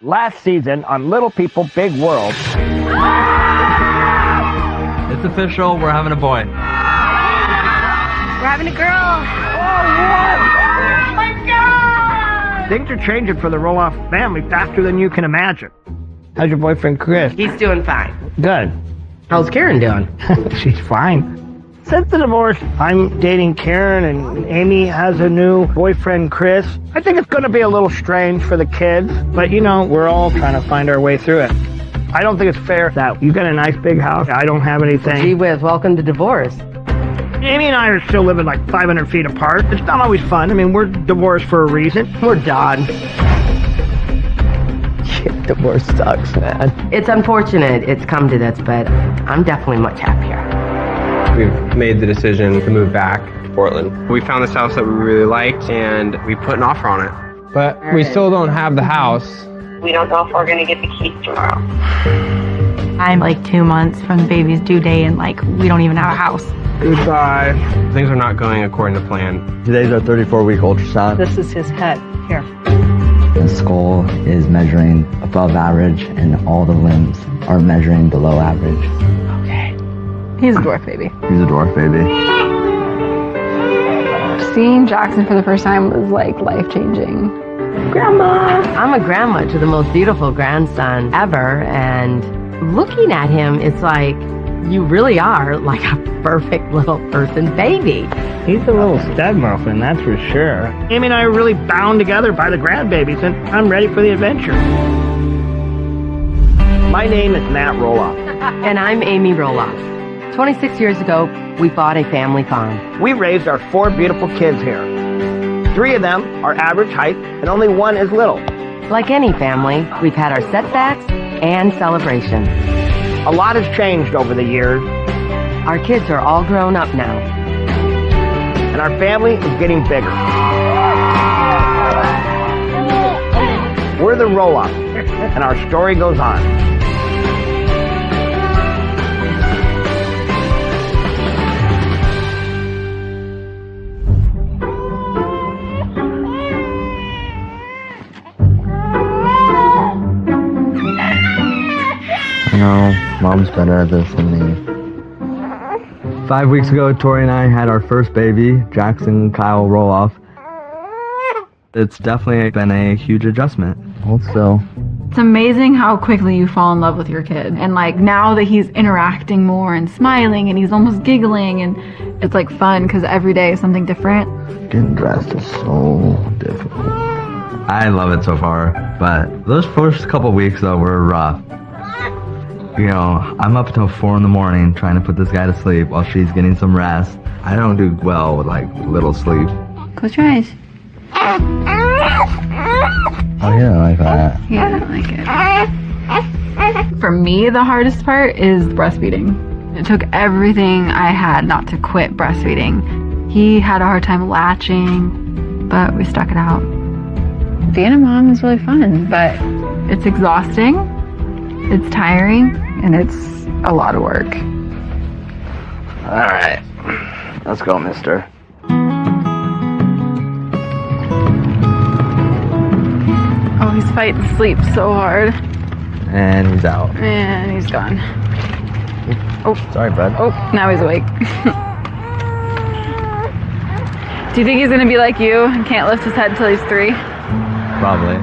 Last season on Little People, Big World. It's official, we're having a boy. We're having a girl. Oh my God! Things are changing for the Roloff family faster than you can imagine. How's your boyfriend, Chris? He's doing fine. Good. How's Karen doing? She's fine. Since the divorce, I'm dating Karen, and Amy has a new boyfriend, Chris. I think it's going to be a little strange for the kids, but you know, we're all trying to find our way through it. I don't think it's fair that you got a nice big house, I don't have anything. Gee whiz, welcome to divorce. Amy and I are still living like 500 feet apart. It's not always fun. I mean, we're divorced for a reason. We're done. Shit, divorce sucks, man. It's unfortunate it's come to this, but I'm definitely much happier. We've made the decision to move back to Portland. We found this house that we really liked, and we put an offer on it. But we still don't have the house. We don't know if we're going to get the keys tomorrow. I'm like 2 months from the baby's due date, and like we don't even have a house. Goodbye. Things are not going according to plan. Today's our 34-week ultrasound. This is his head. Here. The skull is measuring above average, and all the limbs are measuring below average. Okay. He's a dwarf baby. He's a dwarf baby. Seeing Jackson for the first time was like life-changing. Grandma! I'm a grandma to the most beautiful grandson ever, and looking at him, it's like, you really are like a perfect little person baby. He's a little stepmom, that's for sure. Amy and I are really bound together by the grandbabies, and I'm ready for the adventure. My name is Matt Roloff. And I'm Amy Roloff. 26 years ago, we bought a family farm. We raised our 4 beautiful kids here. 3 of them are average height, and only 1 is little. Like any family, we've had our setbacks and celebrations. A lot has changed over the years. Our kids are all grown up now. And our family is getting bigger. We're the Roloffs, and our story goes on. No, Mom's better at this than me. 5 weeks ago, Tori and I had our first baby, Jackson Kyle Roloff. It's definitely been a huge adjustment. Also, It's amazing how quickly you fall in love with your kid. And like now that he's interacting more and smiling and he's almost giggling, and it's like fun because every day is something different. getting dressed is so difficult. I love it so far, but those first couple weeks though were rough. You know, I'm up until 4 in the morning trying to put this guy to sleep while she's getting some rest. I don't do well with like little sleep. Close your eyes. Oh yeah, I like that. Yeah, I like it. For me, the hardest part is breastfeeding. It took everything I had not to quit breastfeeding. He had a hard time latching, but we stuck it out. Being a mom is really fun, but it's exhausting, it's tiring, and it's a lot of work. Alright, let's go, mister. Oh, he's fighting sleep so hard. And he's out. And he's gone. Oh, sorry, bud. Oh, now he's awake. Do you think he's gonna be like you and can't lift his head until he's 3? Probably.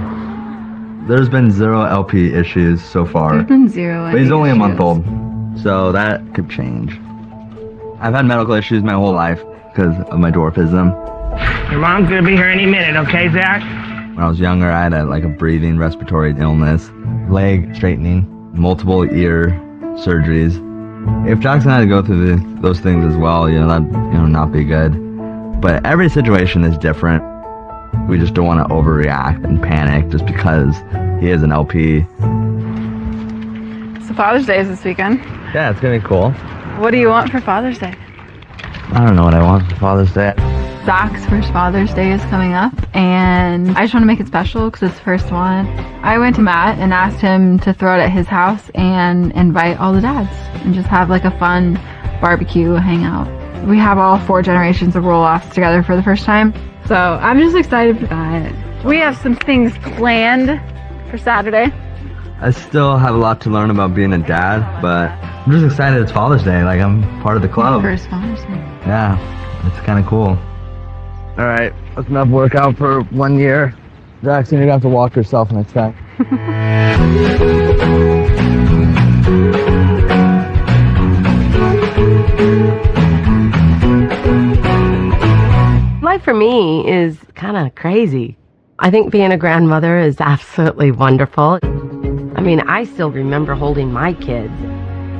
There's been 0 LP issues so far. There's been 0. But he's only a month old, so that could change. I've had medical issues my whole life because of my dwarfism. Your mom's gonna be here any minute, okay, Zach? When I was younger, I had like a breathing respiratory illness, leg straightening, multiple ear surgeries. If Jackson had to go through those things as well, that'd not be good. But every situation is different. We just don't want to overreact and panic just because he is an LP. So Father's Day is this weekend. Yeah, it's gonna be cool. What do you want for Father's Day? I don't know what I want for Father's Day. Zach's first Father's Day is coming up, and I just want to make it special because it's the first one. I went to Matt and asked him to throw it at his house and invite all the dads and just have like a fun barbecue hangout. We have all 4 generations of roll-offs together for the first time, so I'm just excited for that. We have some things planned for for Saturday? I still have a lot to learn about being a dad, but I'm just excited it's Father's Day. Like, I'm part of the club. First Father's Day. Yeah, it's kind of cool. All right, that's enough workout for 1 year. Jackson, you're gonna have to walk yourself next time. Life for me is kind of crazy. I think being a grandmother is absolutely wonderful. I mean, I still remember holding my kids,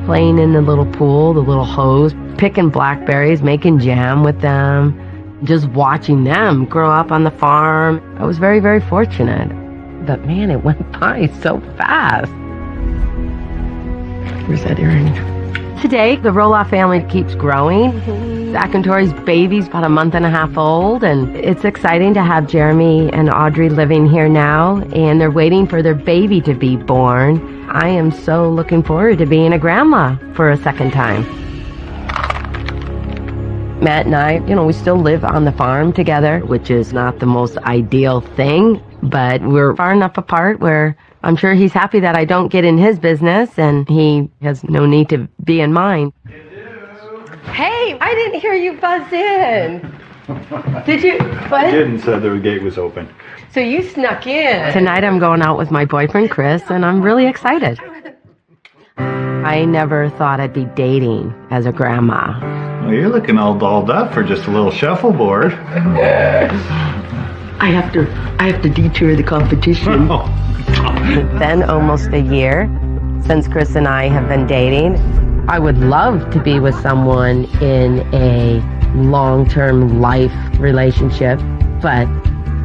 playing in the little pool, the little hose, picking blackberries, making jam with them, just watching them grow up on the farm. I was very, very fortunate. But man, it went by so fast. Where's that earring? Today, the Roloff family keeps growing. Zach and Tori's baby's about a month and a half old, and it's exciting to have Jeremy and Audrey living here now, and they're waiting for their baby to be born. I am so looking forward to being a grandma for a second time. Matt and I, we still live on the farm together, which is not the most ideal thing, but we're far enough apart where I'm sure he's happy that I don't get in his business, and he has no need to be in mine. Hey, I didn't hear you buzz in. Did you? What? I didn't, said the gate was open. So you snuck in. Tonight I'm going out with my boyfriend, Chris, and I'm really excited. I never thought I'd be dating as a grandma. Well, you're looking all dolled up for just a little shuffleboard. I have to detour the competition. It's been almost a year since Chris and I have been dating. I would love to be with someone in a long-term life relationship, but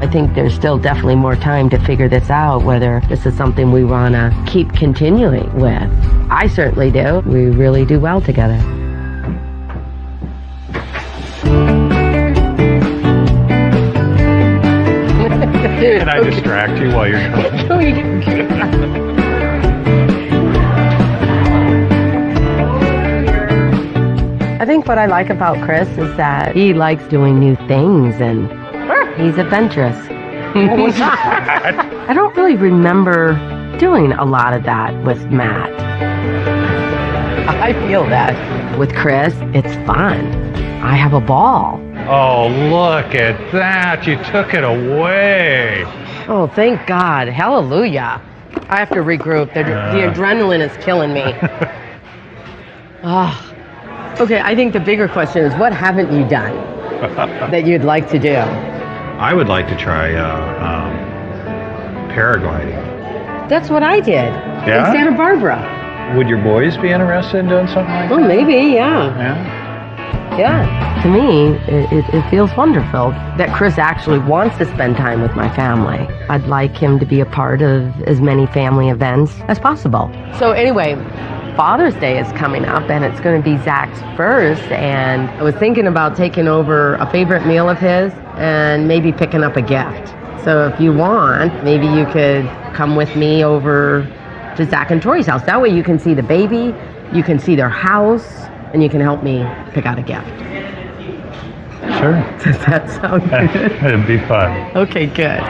I think there's still definitely more time to figure this out, whether this is something we want to keep continuing with. I certainly do. We really do well together. Can I distract you while you're going? I think what I like about Chris is that he likes doing new things and he's adventurous. What was that? I don't really remember doing a lot of that with Matt. I feel that. With Chris, it's fun. I have a ball. Oh, look at that. You took it away. Oh, thank God. Hallelujah. I have to regroup. The adrenaline is killing me. Oh. Okay, I think the bigger question is, what haven't you done that you'd like to do? I would like to try paragliding. That's what I did Yeah? in Santa Barbara. Would your boys be interested in doing something like Well, that? maybe, yeah. Yeah? To me, it feels wonderful that Chris actually wants to spend time with my family. I'd like him to be a part of as many family events as possible. So anyway, Father's Day is coming up, and it's going to be Zach's first, and I was thinking about taking over a favorite meal of his and maybe picking up a gift. So if you want, maybe you could come with me over to Zach and Tori's house. That way you can see the baby, you can see their house, and you can help me pick out a gift. Sure. Does that sound good? It'd be fun. Okay, good.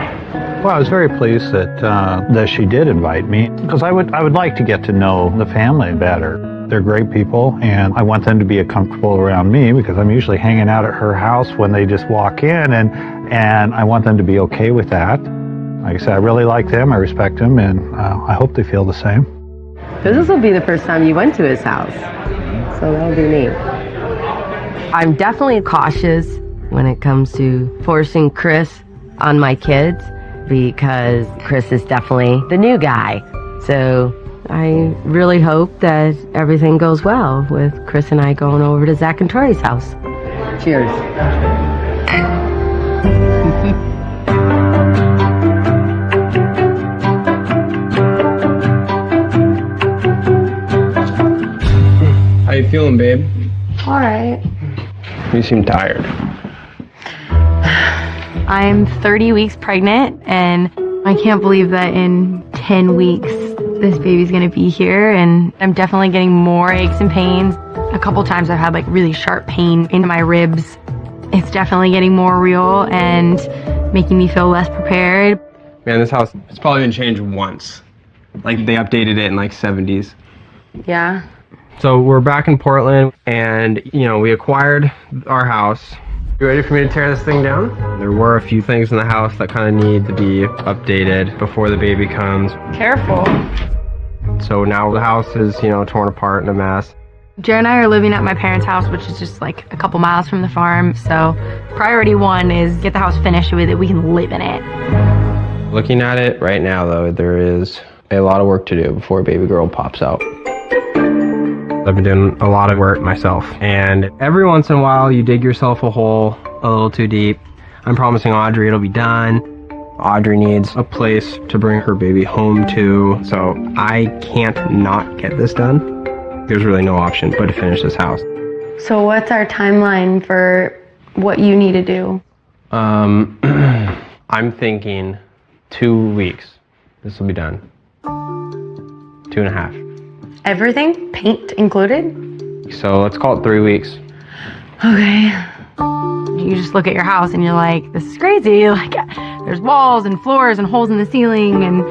Well, I was very pleased that she did invite me, because I would like to get to know the family better. They're great people, and I want them to be comfortable around me, because I'm usually hanging out at her house when they just walk in, and I want them to be okay with that. Like I said, I really like them, I respect them, and I hope they feel the same. Because this will be the first time you went to his house, so that'll be neat. I'm definitely cautious when it comes to forcing Chris on my kids, because Chris is definitely the new guy. So I really hope that everything goes well with Chris and I going over to Zach and Tori's house. Cheers. How you feeling, babe? All right. You seem tired. I'm 30 weeks pregnant, and I can't believe that in 10 weeks this baby's gonna be here, and I'm definitely getting more aches and pains. A couple times I've had like really sharp pain in my ribs. It's definitely getting more real and making me feel less prepared. Man, this house, it's probably been changed once. Like, they updated it in like 70s. Yeah. So we're back in Portland, and, you know, we acquired our house. You ready for me to tear this thing down? There were a few things in the house that kind of need to be updated before the baby comes. Careful. So now the house is, you know, torn apart and a mess. Jared and I are living at my parents' house, which is just like a couple miles from the farm. So priority one is get the house finished with it. We can live in it. Looking at it right now, though, there is a lot of work to do before baby girl pops out. I've been doing a lot of work myself, and every once in a while you dig yourself a hole a little too deep. I'm promising Audrey it'll be done. Audrey needs a place to bring her baby home to, so I can't not get this done. There's really no option but to finish this house. So what's our timeline for what you need to do? I'm thinking 2 weeks. This will be done. 2.5. Everything? Paint included? So let's call it 3 weeks. Okay. You just look at your house and you're like, this is crazy. Like, there's walls and floors and holes in the ceiling, and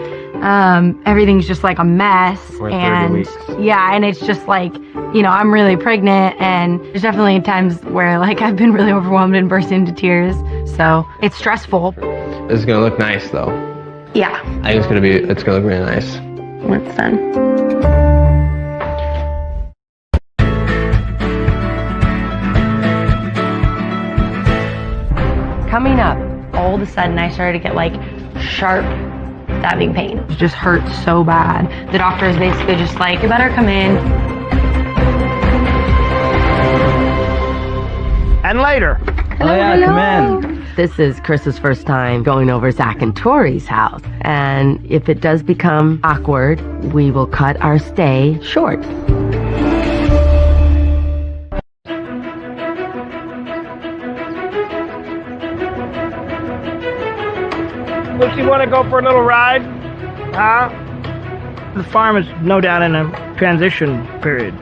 everything's just like a mess. We're 30 and weeks. yeah, and it's just like, you know, I'm really pregnant, and there's definitely times where like I've been really overwhelmed and burst into tears. So it's stressful. This is gonna look nice, though. Yeah. I think it's gonna look really nice. When it's done. Coming up, all of a sudden I started to get like sharp stabbing pain. It just hurts so bad. The doctor is basically just like, you better come in. And later. Oh yeah, come in. This is Chris's first time going over Zach and Tori's house. And if it does become awkward, we will cut our stay short. Does she want to go for a little ride? Huh? The farm is no doubt in a transition period.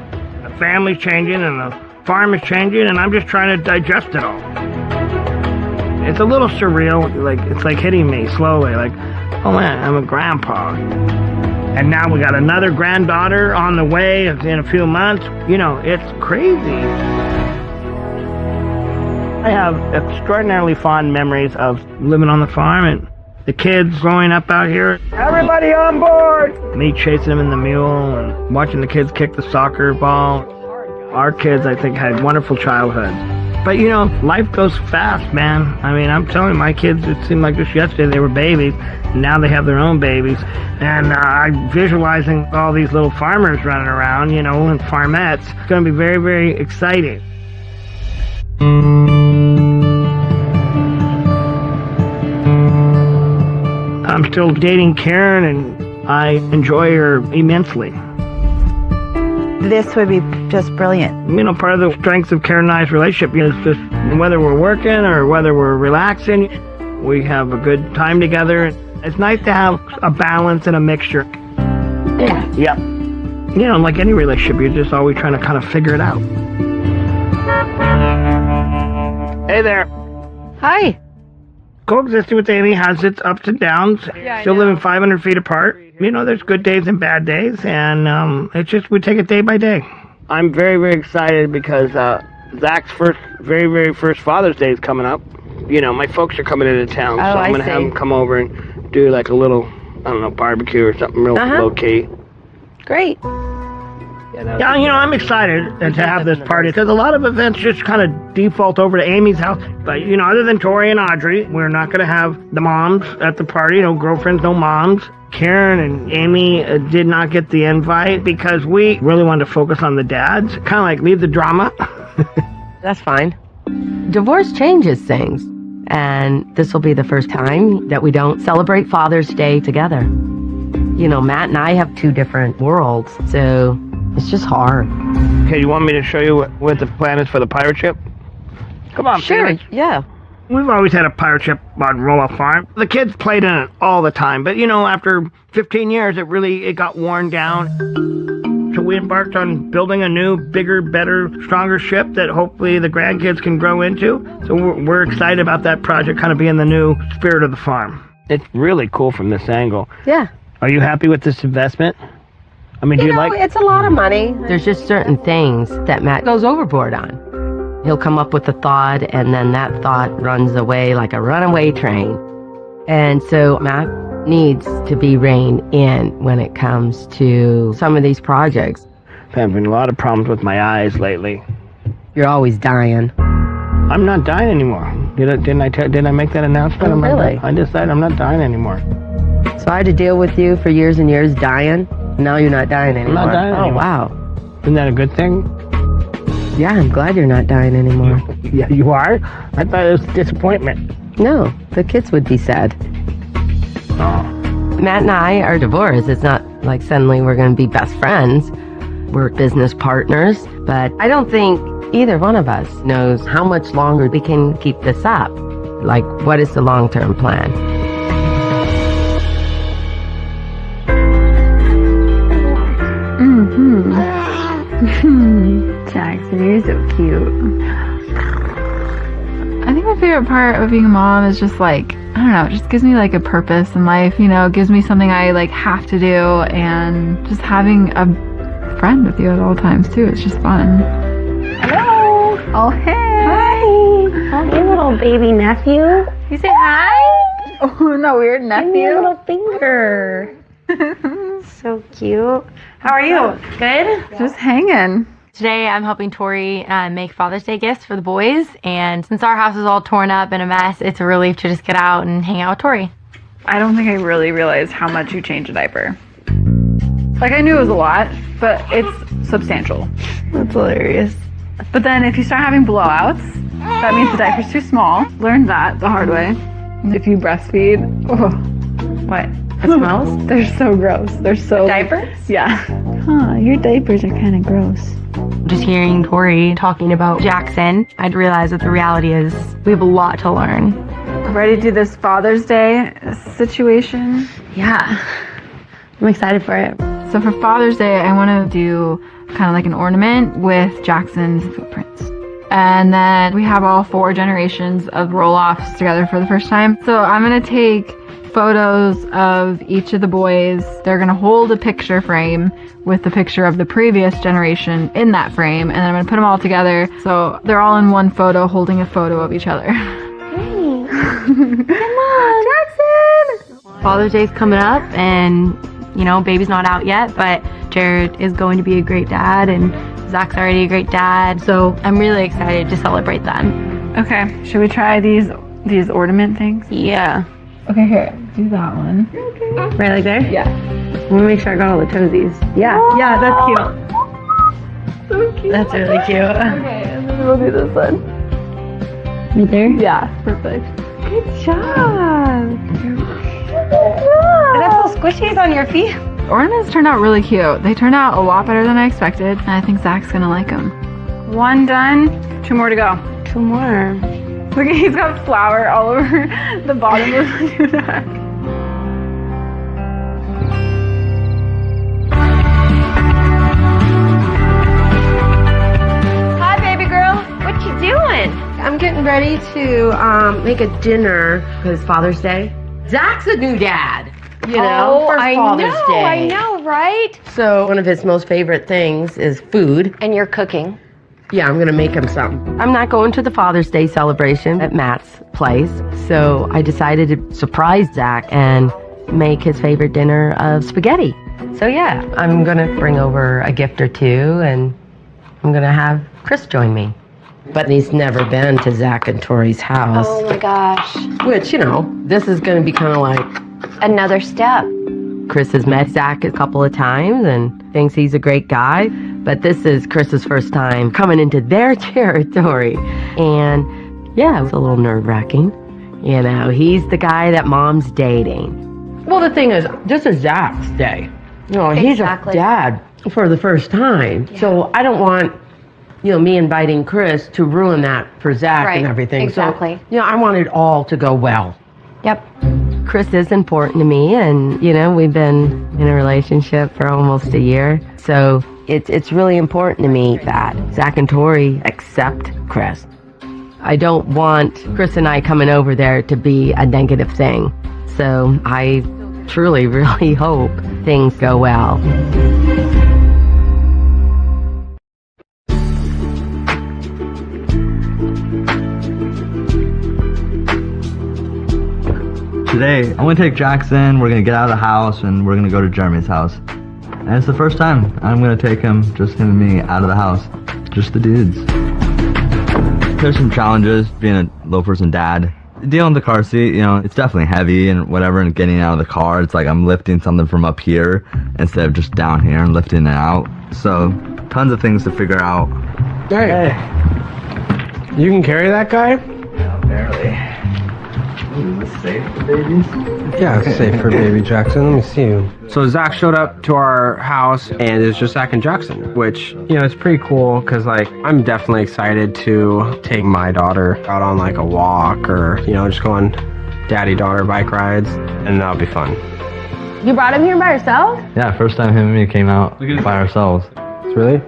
The family's changing and the farm is changing, and I'm just trying to digest it all. It's a little surreal. It's like hitting me slowly. Like, oh man, I'm a grandpa. And now we got another granddaughter on the way in a few months. You know, it's crazy. I have extraordinarily fond memories of living on the farm and the kids growing up out here. Everybody on board! Me chasing them in the mule and watching the kids kick the soccer ball. Our kids, I think, had wonderful childhoods. But, you know, life goes fast, man. I mean, I'm telling you, my kids, it seemed like just yesterday they were babies. And now they have their own babies. And I'm visualizing all these little farmers running around, you know, and farmettes. It's going to be very, very exciting. I'm still dating Karen, and I enjoy her immensely. This would be just brilliant. You know, part of the strengths of Karen and I's relationship is just whether we're working or whether we're relaxing, we have a good time together. It's nice to have a balance and a mixture. Yeah. Yep. You know, like any relationship, you're just always trying to kind of figure it out. Hey there. Hi. Coexisting with Amy has its ups and downs. Yeah, Still living 500 feet apart. You know, there's good days and bad days, and it's just we take it day by day. I'm very, very excited because Zach's very, very first Father's Day is coming up. You know, my folks are coming into town, so I'm going to have them come over and do like a little, I don't know, barbecue or something real low-key. Great. Yeah, you know, I'm excited to have this party because a lot of events just kind of default over to Amy's house. But, you know, other than Tori and Audrey, we're not going to have the moms at the party. No girlfriends, no moms. Karen and Amy did not get the invite because we really wanted to focus on the dads. Kind of like leave the drama. That's fine. Divorce changes things. And this will be the first time that we don't celebrate Father's Day together. You know, Matt and I have two different worlds, so it's just hard. Okay, you want me to show you what the plan is for the pirate ship? Come on, Sure, Felix. yeah. We've always had a pirate ship on Rolla Farm. The kids played in it all the time, but you know, after 15 years, it got worn down. So we embarked on building a new, bigger, better, stronger ship that hopefully the grandkids can grow into. So we're excited about that project kind of being the new spirit of the farm. It's really cool from this angle. Yeah. Are you happy with this investment? I mean, It's a lot of money. There's just certain things that Matt goes overboard on. He'll come up with a thought, and then that thought runs away like a runaway train. And so Matt needs to be reined in when it comes to some of these projects. I'm having a lot of problems with my eyes lately. You're always dying. I'm not dying anymore. Did I make that announcement? Oh, really? I decided I'm not dying anymore. So I had to deal with you for years and years dying. Now you're not dying anymore. I'm not dying anymore. Oh, wow. Isn't that a good thing? Yeah, I'm glad you're not dying anymore. Yeah, you are? I thought it was disappointment. No, the kids would be sad. Oh. Matt and I are divorced. It's not like suddenly we're going to be best friends. We're business partners. But I don't think either one of us knows how much longer we can keep this up. Like, what is the long-term plan? Jackson, you're so cute. I think my favorite part of being a mom is just like, I don't know, it just gives me like a purpose in life, you know, it gives me something I like have to do, and just having a friend with you at all times too. It's just fun. Hello. Oh, hey. Hi. Hey, little baby nephew. You say hi? Oh, no, weird nephew. Give me a little finger. So cute. How are you? Good? Just hanging. Today I'm helping Tori make Father's Day gifts for the boys, and since our house is all torn up and a mess, it's a relief to just get out and hang out with Tori. I don't think I really realized how much you change a diaper. Like, I knew it was a lot, but it's substantial. That's hilarious. But then if you start having blowouts, that means the diaper's too small. Learned that the hard way. If you breastfeed, What? It smells? they're so gross. They're so... Diapers? Yeah. Huh, your diapers are kind of gross. Just hearing Tori talking about Jackson, I'd realize that the reality is we have a lot to learn. Ready to do this Father's Day situation? Yeah. I'm excited for it. So for Father's Day, I want to do kind of like an ornament with Jackson's footprints. And then we have all 4 generations of roll-offs together for the first time. So I'm going to take photos of each of the boys. They're going to hold a picture frame with the picture of the previous generation in that frame, and then I'm going to put them all together so they're all in one photo holding a photo of each other. Hey. Come on. Jackson! Father's Day's coming up, and you know, baby's not out yet, but Jared is going to be a great dad, and Zach's already a great dad, so I'm really excited to celebrate them. Okay, should we try these ornament things? Yeah. Okay, here, do that one. Right like there? Yeah. Let me make sure I got all the toesies. Yeah. Yeah, that's cute. So cute. That's really cute. Okay, and then we'll do this one. Right there? Yeah, perfect. Good job. I got little squishies on your feet. Ornaments turned out really cute. They turned out a lot better than I expected, and I think Zach's gonna like them. 1 done, 2 more to go. 2 more. Look, he's got flour all over the bottom of the rack. Hi, baby girl. What you doing? I'm getting ready to make a dinner because Father's Day. Zach's a new dad, you know, for Father's Day. I know, right? So one of his most favorite things is food. And you're cooking. Yeah, I'm going to make him something. I'm not going to the Father's Day celebration at Matt's place, so I decided to surprise Zach and make his favorite dinner of spaghetti. So yeah, I'm going to bring over a gift or 2, and I'm going to have Chris join me. But he's never been to Zach and Tori's house. Oh my gosh. Which, you know, this is going to be kind of like... Another step. Chris has met Zach a couple of times and thinks he's a great guy, but this is Chris's first time coming into their territory. And yeah, it was a little nerve-wracking. You know, he's the guy that mom's dating. Well, the thing is, this is Zach's day. You know, he's a dad for the first time. Yeah. So I don't want, you know, me inviting Chris to ruin that for Zach and everything. Exactly. So, you know, I want it all to go well. Yep. Chris is important to me, and you know, we've been in a relationship for almost a year, so it's really important to me that Zach and Tori accept Chris. I don't want Chris and I coming over there to be a negative thing. So I truly, really hope things go well. Today, I'm gonna take Jackson, we're gonna get out of the house, and we're gonna go to Jeremy's house. And it's the first time I'm gonna take him, just him and me, out of the house. Just the dudes. There's some challenges being a low-person dad. Dealing with the car seat, you know, it's definitely heavy and whatever, and getting out of the car, it's like I'm lifting something from up here instead of just down here and lifting it out. So, tons of things to figure out. Hey. You can carry that guy? Yeah, barely. Is this safe for babies? Yeah, it's safe for baby Jackson. Let me see you. So Zach showed up to our house, and it's just Zach and Jackson, which, you know, it's pretty cool because, like, I'm definitely excited to take my daughter out on, like, a walk or, you know, just go on daddy-daughter bike rides, and that'll be fun. You brought him here by yourself? Yeah, first time him and me came out by ourselves. Really?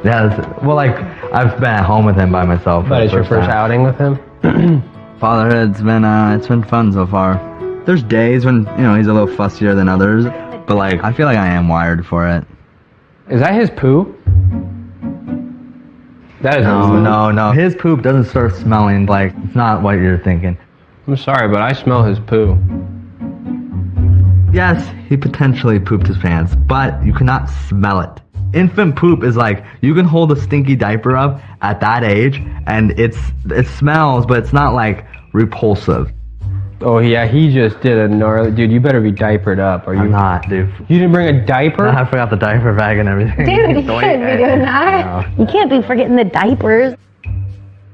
Yeah, well, like, I've been at home with him by myself. But it's your first outing with him? Fatherhood's been, it's been fun so far. There's days when, you know, he's a little fussier than others, but, like, I feel like I am wired for it. Is that his poo? That is No. His poop doesn't start smelling like, it's not what you're thinking. I'm sorry, but I smell his poo. Yes, he potentially pooped his pants, but you cannot smell it. Infant poop is like, you can hold a stinky diaper up at that age, and it smells, but it's not like repulsive. Oh yeah, he just did a gnarly... Dude, you better be diapered up. Are you I'm not, dude. You didn't bring a diaper? No, I forgot the diaper bag and everything. Dude, you can't be doing that. No. You can't be forgetting the diapers.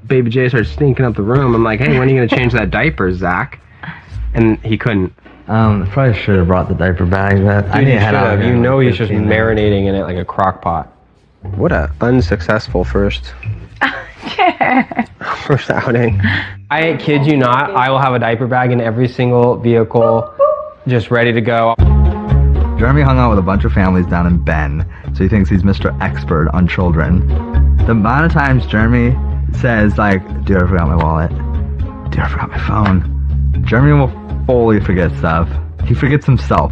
Baby J started stinking up the room. I'm like, hey, when are you going to change that diaper, Zach? And he couldn't. Probably should have brought the diaper bag. Dude, you should have. You know he's just marinating in it like a crock pot. What a unsuccessful first outing. I kid you not, I will have a diaper bag in every single vehicle, just ready to go. Jeremy hung out with a bunch of families down in Bend, so he thinks he's Mr. Expert on children. The amount of times Jeremy says, like, dude, I forgot my wallet. Dude, I forgot my phone. Jeremy will fully forget stuff. He forgets himself.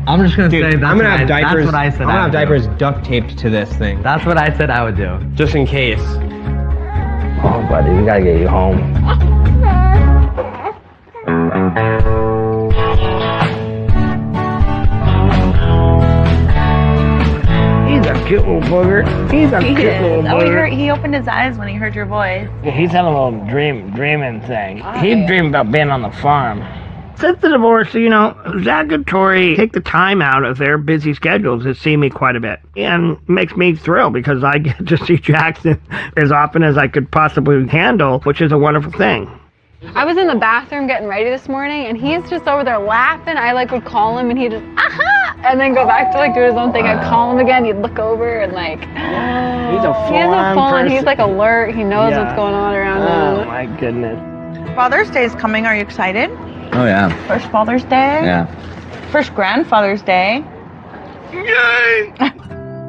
I'm just gonna say that's I'm gonna have diapers. That's what I said. I'm gonna have diapers duct taped to this thing. That's what I said I would do. Just in case. Oh, buddy, we gotta get you home. He's a cute little booger. He's a cute little booger. He opened his eyes when he heard your voice. He's having a little dreaming thing. He dreamed about being on the farm. Since the divorce, you know, Zach and Tori take the time out of their busy schedules to see me quite a bit. And it makes me thrilled because I get to see Jackson as often as I could possibly handle, which is a wonderful thing. I was in the bathroom getting ready this morning, and he's just over there laughing. I like would call him, and he'd just aha, and then go back to like do his own thing. I'd call him again. He'd look over and like. He's a He has a phone. person. He's like alert. He knows what's going on around Oh him. my goodness. Father's Day is coming. Are you excited? Oh, yeah. First Father's Day? Yeah. First Grandfather's Day? Yay!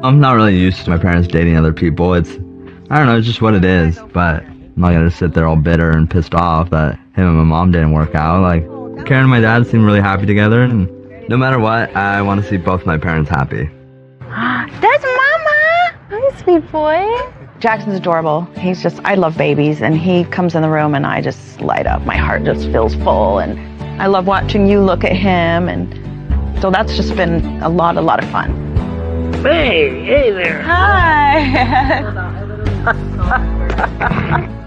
I'm not really used to my parents dating other people. I don't know, it's just what it is. But I'm not gonna sit there all bitter and pissed off that him and my mom didn't work out. Like, Karen and my dad seem really happy together, and no matter what, I want to see both my parents happy. That's Mama! Hi, sweet boy. Jackson's adorable. I love babies, and he comes in the room and I just light up. My heart just feels full, and I love watching you look at him, and so that's just been a lot of fun. Hey there. Hi!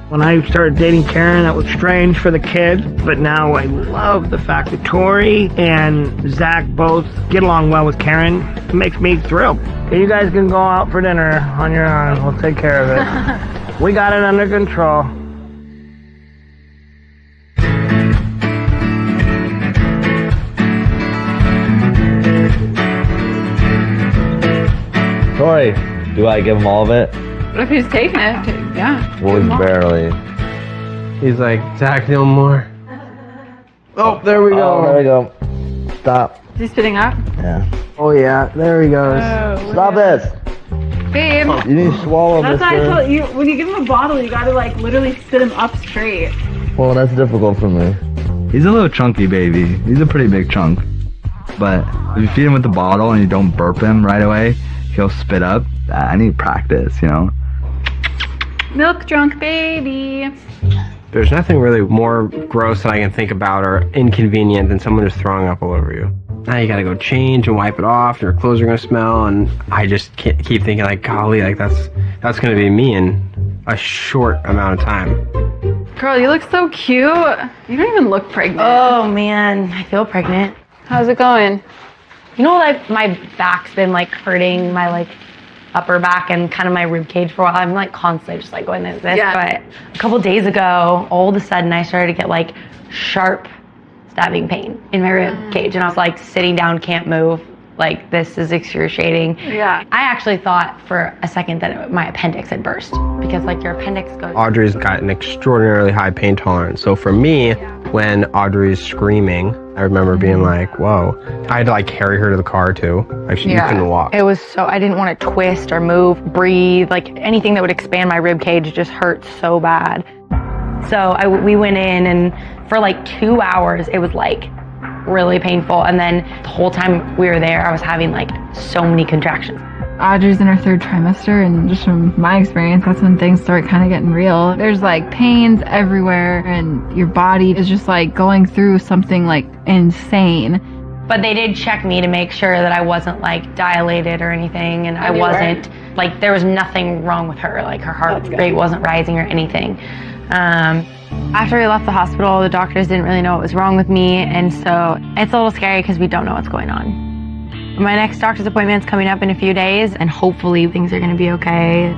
When I started dating Karen, that was strange for the kids, but now I love the fact that Tori and Zach both get along well with Karen. It makes me thrilled. You guys can go out for dinner on your own. We'll take care of it. We got it under control. Tori, do I give him all of it? If he's taking it, yeah. Well, barely. He's like, Zach, no more. Oh, there we go. Oh, there we go. Stop. Is he spitting up? Yeah. Oh yeah, there he goes. Stop this. Babe. You need to swallow, That's why I mister. told you, when you give him a bottle, you gotta like literally sit him up straight. Well, that's difficult for me. He's a little chunky baby. He's a pretty big chunk. But if you feed him with the bottle and you don't burp him right away, he'll spit up. I need practice, you know? Milk drunk baby. There's nothing really more gross that I can think about or inconvenient than someone just throwing up all over you. Now you gotta go change and wipe it off, your clothes are gonna smell, and I just keep thinking like, golly, like that's gonna be me in a short amount of time. Girl, you look so cute. You don't even look pregnant. Oh man, I feel pregnant. How's it going? You know, like my back's been like hurting, my like upper back and kind of my rib cage for a while. I'm like constantly just like going like this. Yeah. But a couple days ago, all of a sudden I started to get like sharp stabbing pain in my rib cage, and I was like sitting down, can't move. Like, this is excruciating. Yeah. I actually thought for a second that my appendix had burst, because like your appendix goes. Audrey's got an extraordinarily high pain tolerance. So for me, when Audrey's screaming, I remember being like, whoa. I had to like carry her to the car too. Like, you couldn't walk. It was so, I didn't want to twist or move, breathe, like anything that would expand my rib cage just hurt so bad. So we went in, and for like 2 hours, it was like really painful. And then the whole time we were there, I was having like so many contractions. Audrey's in her 3rd trimester, and just from my experience, that's when things start kind of getting real. There's like pains everywhere, and your body is just like going through something like insane. But they did check me to make sure that I wasn't like dilated or anything, and I wasn't like, there was nothing wrong with her. Like her heart rate wasn't rising or anything. After we left the hospital, the doctors didn't really know what was wrong with me, and so it's a little scary because we don't know what's going on. My next doctor's appointment's coming up in a few days, and hopefully things are going to be okay.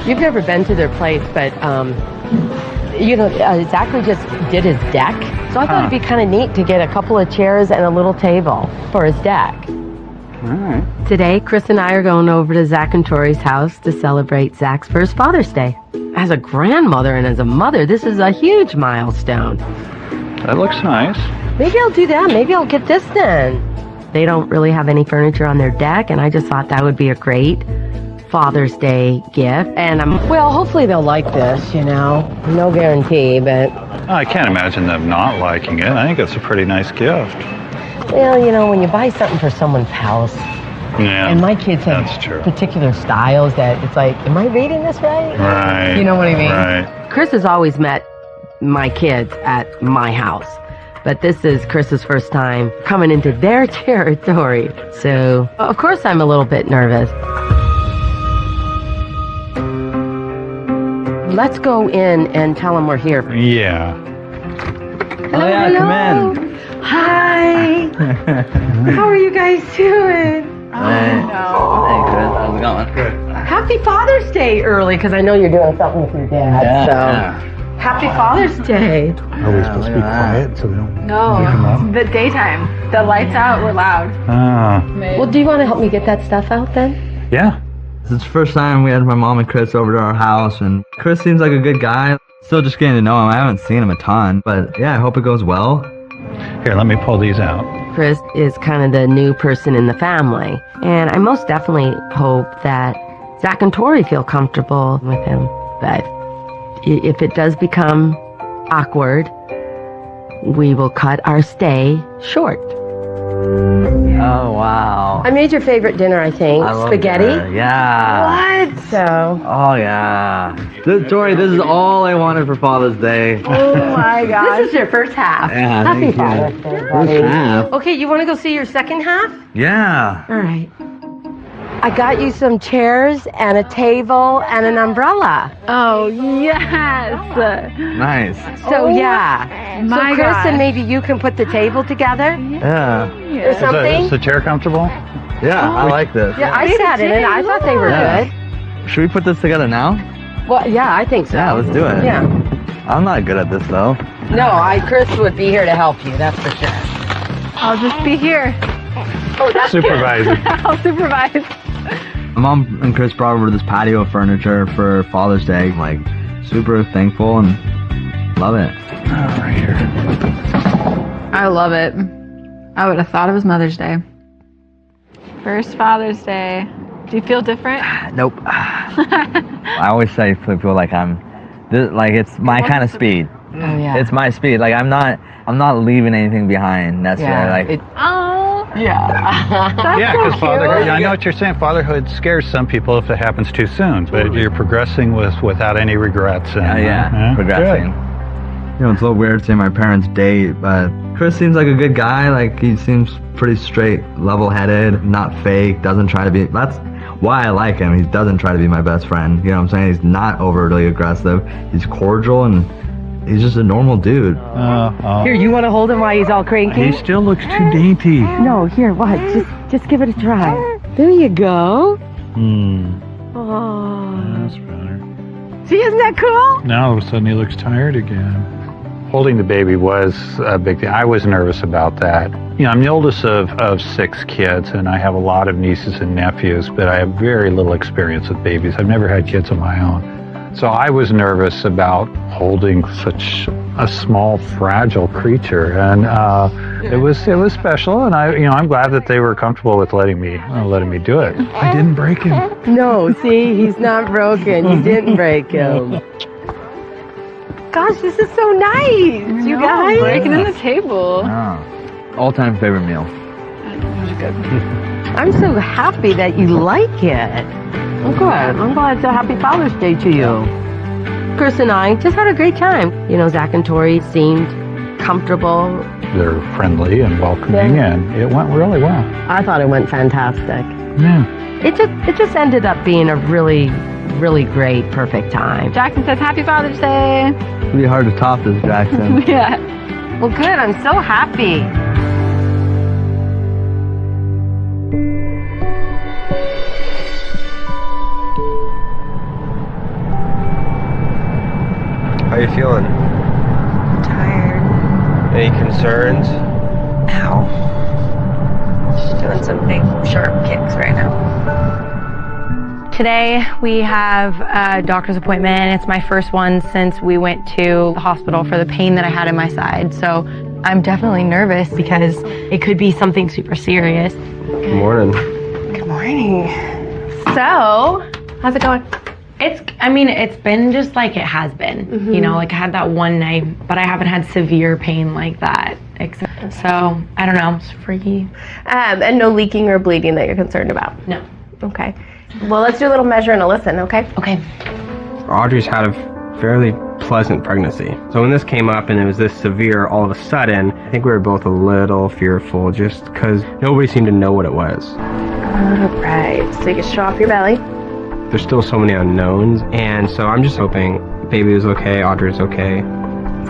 You've never been to their place, but, you know, Zachary just did his deck. So I thought it'd be kind of neat to get a couple of chairs and a little table for his deck. All right. Today, Chris and I are going over to Zach and Tori's house to celebrate Zach's first Father's Day. As a grandmother and as a mother, this is a huge milestone. That looks nice. Maybe I'll do that. Maybe I'll get this then. They don't really have any furniture on their deck, and I just thought that would be a great Father's Day gift. And well, hopefully they'll like this, you know. No guarantee, but... I can't imagine them not liking it. I think it's a pretty nice gift. Well, you know, when you buy something for someone's house, Yeah, and my kids have that's true. particular styles that it's like, am I reading this right? Right. You know what I mean? Right. Chris has always met my kids at my house, but this is Chris's first time coming into their territory. So, of course, I'm a little bit nervous. Let's go in and tell them we're here. Yeah. Oh yeah, come in. Hi! How are you guys doing? Hey. Hey, Chris, how's it going? Good. Happy Father's Day early, because I know you're doing something with your dad. Happy Father's Day. Are we supposed to be quiet so we don't No, the daytime. The lights out, we're loud. Well, do you want to help me get that stuff out then? Yeah. This is the first time we had my mom and Chris over to our house, and Chris seems like a good guy. Still just getting to know him. I haven't seen him a ton, but yeah, I hope it goes well. Here, let me pull these out. Chris is kind of the new person in the family, and I most definitely hope that Zach and Tori feel comfortable with him. But if it does become awkward, we will cut our stay short. Oh wow. I made your favorite dinner, I think. I love Spaghetti. that. Yeah. What? So. Oh yeah. Tori, this is all I wanted for Father's Day. Oh my God. This is your first half. Yeah, Happy thank you. Father's Day, First buddy. half. Okay, you want to go see your second half? Yeah. All right. I got you some chairs and a table and an umbrella. Oh, yes. Nice. So yeah. My so Chris God. and maybe you can put the table together Yeah. or something. Is the chair comfortable? Yeah, I like this. Yeah, I sat in it. I thought they were Yeah. good. Should we put this together now? Well, yeah, I think so. Yeah, let's do it. Yeah. I'm not good at this though. No, Chris would be here to help you. That's for sure. I'll just be here. Oh, that's Supervisor. I'll supervise. My mom and Chris brought over this patio furniture for Father's Day. I'm like super thankful and love it. Oh, right here. I love it. I would have thought it was Mother's Day. First Father's Day. Do you feel different? Nope. I always say to people like it's my kind of speed. Oh yeah. It's my speed. Like I'm not leaving anything behind necessarily. Yeah, because fatherhood. I know what you're saying. Fatherhood scares some people if it happens too soon, but you're progressing without any regrets. And, progressing. Good. You know, it's a little weird seeing my parents date, but Chris seems like a good guy. Like he seems pretty straight, level-headed, not fake. Doesn't try to be. That's why I like him. He doesn't try to be my best friend. You know what I'm saying? He's not overly aggressive. He's cordial and he's just a normal dude. Here, you want to hold him while he's all cranky? He still looks too dainty. No, here, what? Just give it a try. There you go. Oh. That's better. See, isn't that cool? Now all of a sudden he looks tired again. Holding the baby was a big thing. I was nervous about that. You know, I'm the oldest of 6 kids, and I have a lot of nieces and nephews, but I have very little experience with babies. I've never had kids of my own. So I was nervous about holding such a small, fragile creature, and it was special. And I'm glad that they were comfortable with letting me do it. I didn't break him. No, see, he's not broken. You didn't break him. Gosh, this is so nice, you guys. Breaking in the table. All-time favorite meal. I'm so happy that you like it. Oh, good. I'm glad. So happy Father's Day to you. Chris and I just had a great time. You know, Zach and Tori seemed comfortable. They're friendly and welcoming, and it went really well. I thought it went fantastic. Yeah. It just ended up being a really, really great, perfect time. Jackson says Happy Father's Day. It'd be hard to top this, Jackson. Yeah. Well, good. I'm so happy. How you feeling? Tired. Any concerns? Ow. Just doing some big sharp kicks right now. Today we have a doctor's appointment. It's my first one since we went to the hospital for the pain that I had in my side. So I'm definitely nervous because it could be something super serious. Good morning. Good morning. So, how's it going? It's been just like it has been. You know, like I had that one night, but I haven't had severe pain like that. So, I don't know, it's freaky. And no leaking or bleeding that you're concerned about? No. Okay. Well, let's do a little measure and a listen, okay? Okay. Audrey's had a fairly pleasant pregnancy. So when this came up and it was this severe all of a sudden, I think we were both a little fearful just because nobody seemed to know what it was. All right. So you can show off your belly. There's still so many unknowns, and so I'm just hoping baby is okay, Audrey's okay.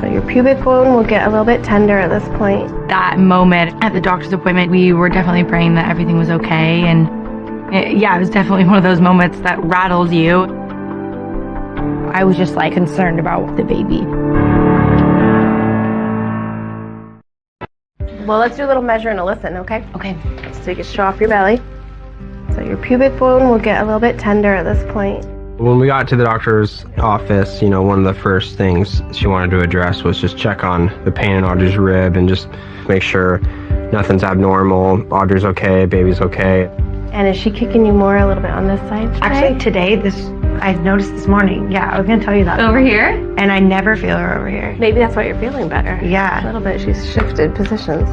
So your pubic bone will get a little bit tender at this point. That moment at the doctor's appointment, we were definitely praying that everything was okay. And it was definitely one of those moments that rattles you. I was just like concerned about the baby. Well, let's do a little measure and a listen, okay? Okay. So you can show off your belly. So your pubic bone will get a little bit tender at this point. When we got to the doctor's office, you know, one of the first things she wanted to address was just check on the pain in Audrey's rib and just make sure nothing's abnormal, Audrey's okay, baby's okay. And is she kicking you more a little bit on this side today? Actually, today, I noticed this morning. Yeah, I was going to tell you that. Over here? And I never feel her over here. Maybe that's why you're feeling better. Yeah. A little bit. She's shifted positions.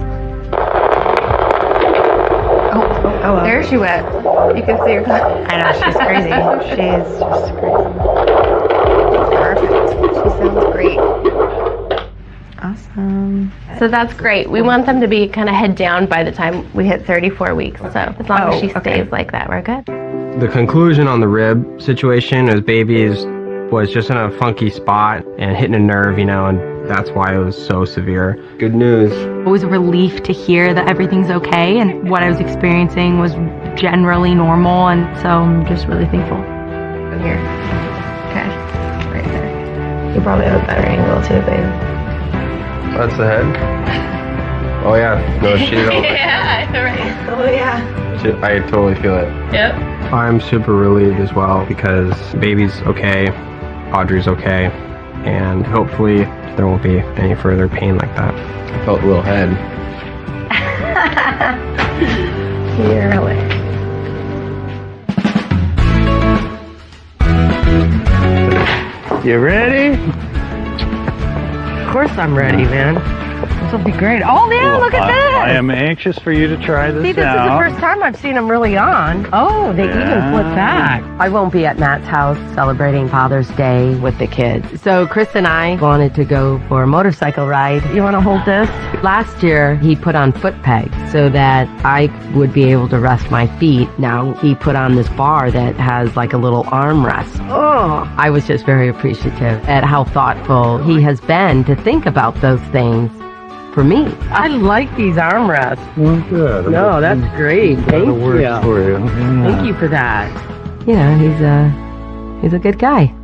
Oh, there she went. You can see her. I know, she's crazy. She's just crazy. Perfect. She sounds great. Awesome. So that's great. We want them to be kind of head down by the time we hit 34 weeks. So as long as she stays like that, we're good. The conclusion on the rib situation is baby's was just in a funky spot and hitting a nerve, you know, and that's why it was so severe. Good news. It was a relief to hear that everything's okay and what I was experiencing was generally normal, and so I'm just really thankful. Here. Okay. Right there. You probably have a better angle too, babe. That's the head. Oh yeah. No, she's over. Yeah, right. Oh yeah. I totally feel it. Yep. I'm super relieved as well because baby's okay, Audrey's okay, and hopefully there won't be any further pain like that. I felt a little head. Really. You ready? Of course I'm ready, man. This will be great. Oh, yeah, look at this. I am anxious for you to try this See, this out. is the first time I've seen them really on. Oh, they even flip back. I won't be at Matt's house celebrating Father's Day with the kids. So Chris and I wanted to go for a motorcycle ride. You want to hold this? Last year, he put on foot pegs so that I would be able to rest my feet. Now he put on this bar that has like a little armrest. Oh, I was just very appreciative at how thoughtful he has been to think about those things. For me, I like these armrests. Well, good. No, that's great. Thank you. For you. Yeah. Thank you for that. You know, he's a good guy.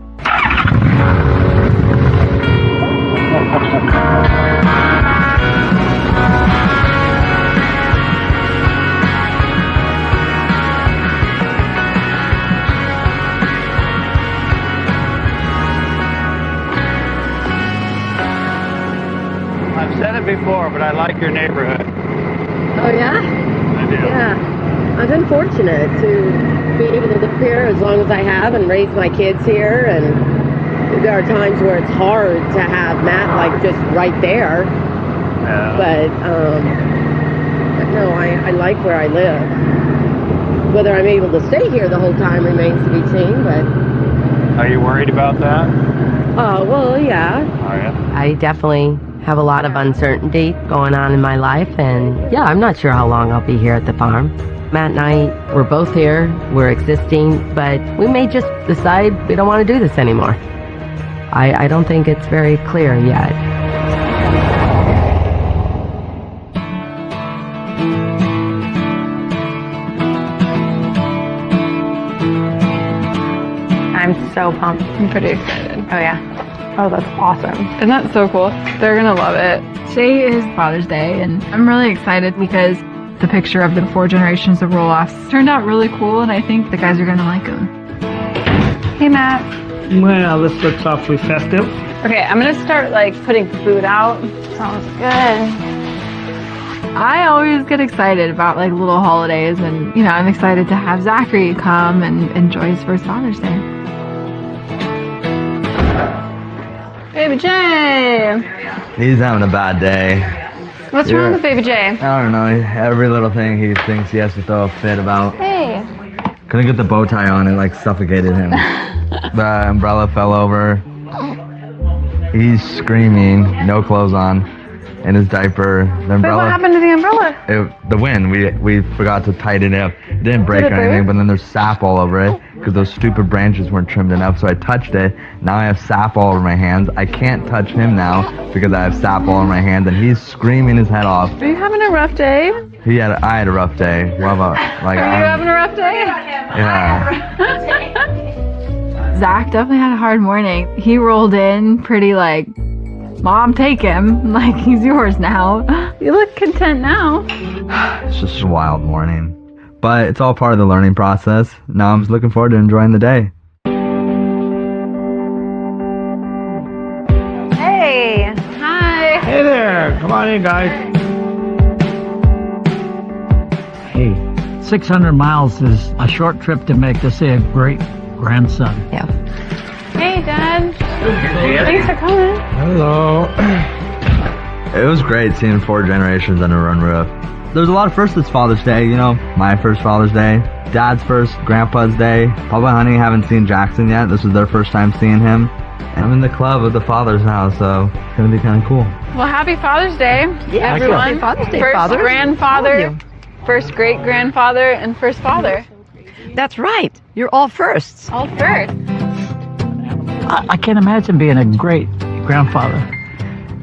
I've said it before, but I like your neighborhood. Oh, yeah? I do. Yeah. I've been fortunate to be able to live here as long as I have and raise my kids here. And there are times where it's hard to have Matt, like, just right there. Yeah. But no, I like where I live. Whether I'm able to stay here the whole time remains to be seen, but... Are you worried about that? Well, yeah. Are you? I definitely have a lot of uncertainty going on in my life, and yeah, I'm not sure how long I'll be here at the farm. Matt and I, we're both here, we're existing, but we may just decide we don't want to do this anymore. I don't think it's very clear yet. I'm so pumped. I'm pretty excited. Oh yeah. Oh, that's awesome. Isn't that so cool? They're gonna love it. Today is Father's Day, and I'm really excited because the picture of the 4 generations of roll-offs turned out really cool, and I think the guys are gonna like them. Hey, Matt. Well, this looks awfully festive. Okay, I'm gonna start like putting food out. Sounds good. I always get excited about like little holidays, and you know, I'm excited to have Zachary come and enjoy his first Father's Day. Baby J! He's having a bad day. What's wrong with Baby J? I don't know. Every little thing he thinks he has to throw a fit about. Hey. Couldn't get the bow tie on. It like suffocated him. The umbrella fell over. He's screaming, no clothes on, in his diaper. The umbrella. But what happened to the umbrella? The wind. We forgot to tighten it up. It didn't break or anything, but then there's sap all over it because those stupid branches weren't trimmed enough. So I touched it. Now I have sap all over my hands. I can't touch him now because I have sap all over my hands, and he's screaming his head off. Are you having a rough day? I had a rough day. What about like? Are you having a rough day? Yeah. Zach definitely had a hard morning. He rolled in pretty like, Mom, take him. Like, he's yours now. You look content now. It's just a wild morning. But it's all part of the learning process. Now I'm just looking forward to enjoying the day. Hey. Hi. Hey there. Come on in, guys. Hey, 600 miles is a short trip to make to see a great grandson. Yeah. Hey, Dad. Thanks for coming. Hello. It was great seeing 4 generations under one roof. There's a lot of firsts this Father's Day, you know, my first Father's Day, Dad's first, Grandpa's Day. Papa and Honey haven't seen Jackson yet. This is their first time seeing him. I'm in the club with the fathers now, so it's going to be kind of cool. Well, happy Father's Day, everyone. Happy Father's Day, first fathers. grandfather, first great-grandfather, and first father. That's right. You're all firsts. All first. I can't imagine being a great grandfather.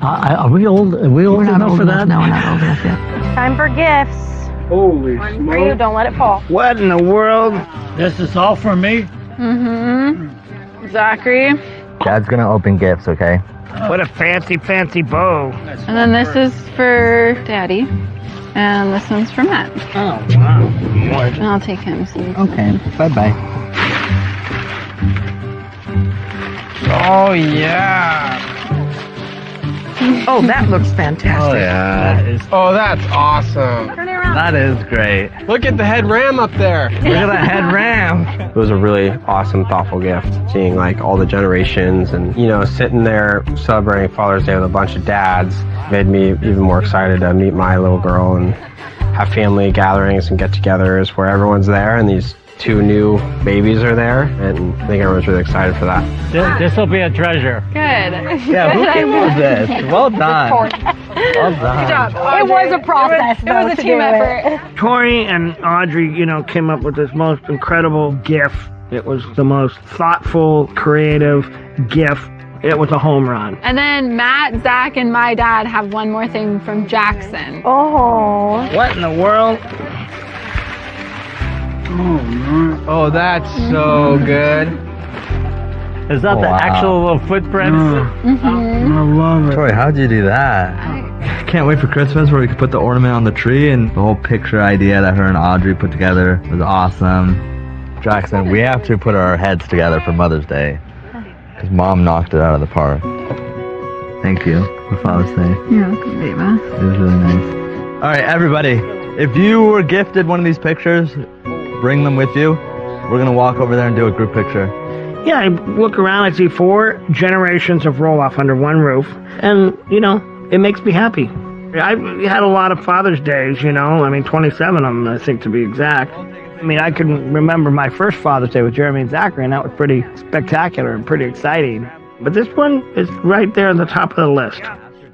Are we old? Are we old enough for that? No, we're not old enough yet. Time for gifts. Holy One for you, don't let it fall. What in the world? This is all for me? Mm-hmm. Zachary. Dad's going to open gifts, okay? What a fancy, fancy bow. And then this is for Daddy. And this one's for Matt. Oh, wow. And I'll take him. So Okay, bye-bye. Oh, yeah. Oh, that looks fantastic. Oh, yeah. Oh, that's awesome. Turn it around. That is great. Look at the head ram up there. Look at that head ram. It was a really awesome, thoughtful gift, seeing like all the generations and, you know, sitting there celebrating Father's Day with a bunch of dads made me even more excited to meet my little girl and have family gatherings and get-togethers where everyone's there and these 2 new babies are there, and I think everyone's really excited for that. This will be a treasure. Good. Yeah, who came up with this? Well done. Well done. Good job. It was a process. It was a team effort. Tori and Audrey, you know, came up with this most incredible gift. It was the most thoughtful, creative gift. It was a home run. And then Matt, Zach, and my dad have one more thing from Jackson. Oh. What in the world? Oh, that's so good. Is that the actual little footprints? Mm-hmm. I love it. Troy, how'd you do that? Can't wait for Christmas where we could put the ornament on the tree, and the whole picture idea that her and Audrey put together was awesome. Jackson, we have to put our heads together for Mother's Day because Mom knocked it out of the park. Thank you for Father's Day. You're welcome, baby. It was really nice. All right, everybody, if you were gifted one of these pictures, bring them with you. We're going to walk over there and do a group picture. Yeah, I look around, I see 4 generations of roll-off under one roof, and, you know, it makes me happy. I've had a lot of Father's Days, you know, 27 of them, I think, to be exact. I can remember my first Father's Day with Jeremy and Zachary, and that was pretty spectacular and pretty exciting. But this one is right there at the top of the list.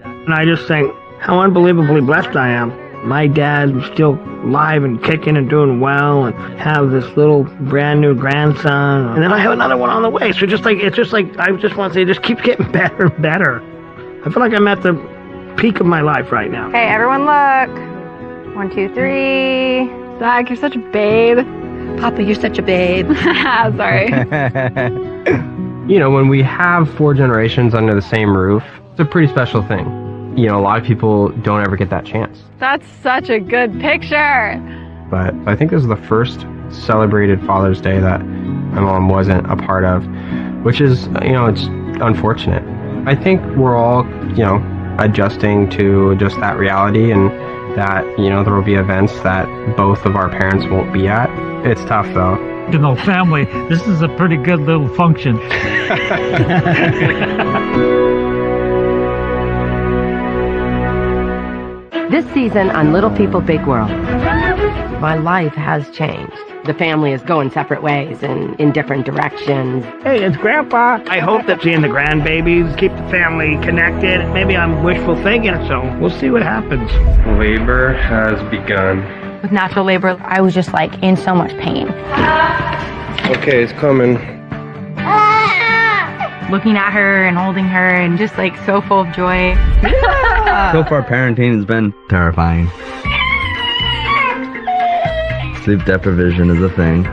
And I just think how unbelievably blessed I am. My dad is still alive and kicking and doing well, and have this little brand new grandson. And then I have another one on the way. So it's just like, I just want to say, it just keeps getting better and better. I feel like I'm at the peak of my life right now. Okay, everyone look. 1, 2, 3. Zach, you're such a babe. Papa, you're such a babe. Sorry. You know, when we have 4 generations under the same roof, it's a pretty special thing. You know, a lot of people don't ever get that chance. That's such a good picture. But I think this is the first celebrated Father's Day that my mom wasn't a part of, which is, you know, it's unfortunate. I think we're all, you know, adjusting to just that reality, and that, you know, there will be events that both of our parents won't be at. It's tough, though. You know, family, this is a pretty good little function. This season on Little People Big World, my life has changed. The family is going separate ways and in different directions. Hey, it's Grandpa. I hope that seeing the grandbabies keep the family connected. Maybe I'm wishful thinking, so we'll see what happens. Labor has begun. With natural labor, I was just like in so much pain. Okay, it's coming. Looking at her and holding her and just like so full of joy. So far, parenting has been terrifying. Sleep deprivation is a thing.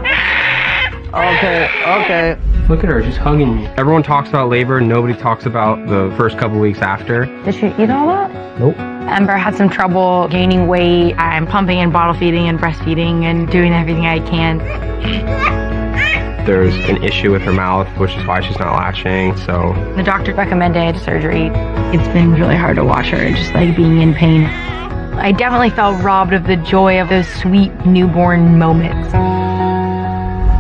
Okay. Look at her, she's hugging me. Everyone talks about labor, nobody talks about the first couple weeks after. Did she eat all that? Nope. Ember had some trouble gaining weight. I'm pumping and bottle feeding and breastfeeding and doing everything I can. There's an issue with her mouth, which is why she's not latching, so. The doctor recommended surgery. It's been really hard to watch her just like being in pain. I definitely felt robbed of the joy of those sweet newborn moments.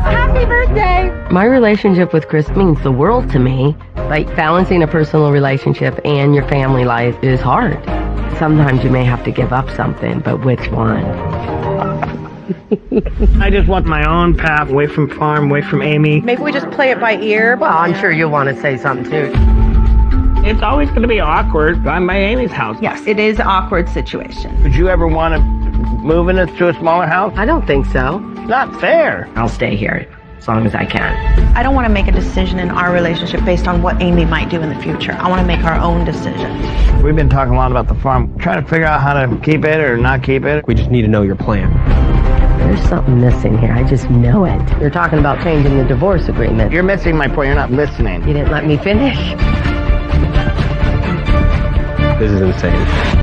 Happy birthday! My relationship with Chris means the world to me. Like, balancing a personal relationship and your family life is hard. Sometimes you may have to give up something, but which one? I just want my own path, away from farm, away from Amy. Maybe we just play it by ear. Well, I'm sure you'll want to say something too. It's always going to be awkward. I'm by Amy's house. Yes, it is an awkward situation. Would you ever want to move into a smaller house? I don't think so. Not fair. I'll stay here as long as I can. I don't want to make a decision in our relationship based on what Amy might do in the future. I want to make our own decisions. We've been talking a lot about the farm, trying to figure out how to keep it or not keep it. We just need to know your plan. There's something missing here. I just know it. You're talking about changing the divorce agreement. You're missing my point. You're not listening. You didn't let me finish. This is insane.